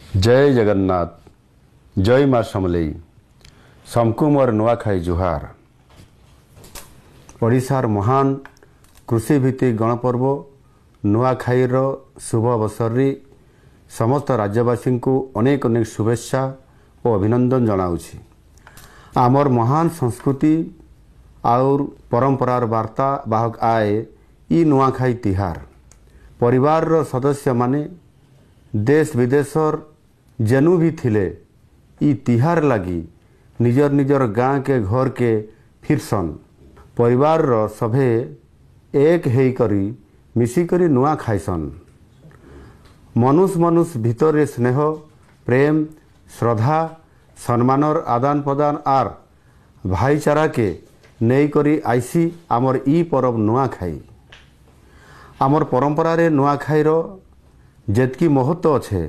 जय जगन्नाथ जय माँ समलेई समकु मोर नुआखाई जुहार। ओडिशार महान कृषिभित्तिक गणपर्व नुआखाईर शुभ अवसर समस्त राज्यवासी को अनेक अनेक शुभेच्छा और अभिनंदन जनाऊँगी। आमर महान संस्कृति और परंपरार वार्ता बाहक आए ई नुआखाई तिहार। परिवार सदस्य माने देश विदेशर जेनु भी थिले ई तिहार लगी निजर निजर गाँ के घर के फिरसन। परिवार सभे एक हेई करी मिसिकरी नुआ खाइसन। मनुष्य मनुष्य भितर स्नेह प्रेम श्रद्धा सम्मानर आदान प्रदान आर भाईचारा के नहीं करी आईसी आमर ई परब नुआखाई। आमर परंपरा रे नुआखाईर जेतकी महत्व अच्छे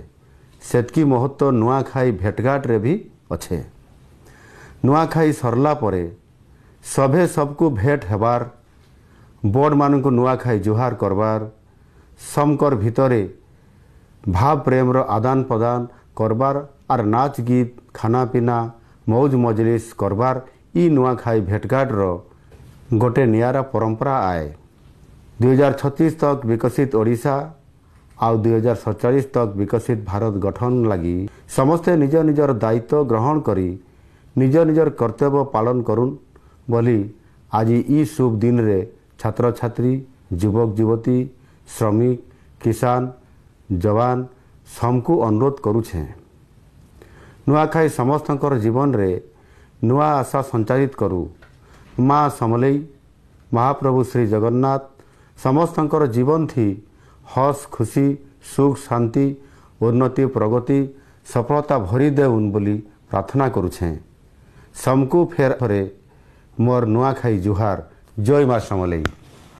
सेतकी महत्व नुआखाई भेटघाट रे भी अच्छे। नुआखाई सरला परे सभे सबको भेट हेबार बड़ मान को नुआखाई जुहार करबार समकर भितरे भाव प्रेम रो आदान प्रदान करबार आर नाच गीत खाना पीना मौज मजलिस करबार ई नुआखाई भेटघाट रो गोटे नियारा परंपरा आए। 2036 तक विकसित ओडिशा आउ 2047 तक विकसित भारत गठन लगी समस्ते निज निजर दायित्व ग्रहण करी निज निजर कर्तव्य पालन करुन बोली आज ई शुभ दिन रे छात्र छात्री युवक युवती श्रमिक किसान जवान सबको अनुरोध करुछे। नुआखाई समस्तकर जीवन रे नुआ आशा संचारित करू। माँ समलेई महाप्रभु श्री जगन्नाथ समस्तकर जीवन थी हस खुशी सुख शांति उन्नति प्रगति सफलता भरी देउन बोली प्रार्थना करुछे। समकु फेर मोर नुआखाई जुहार। जय माँ समलेई।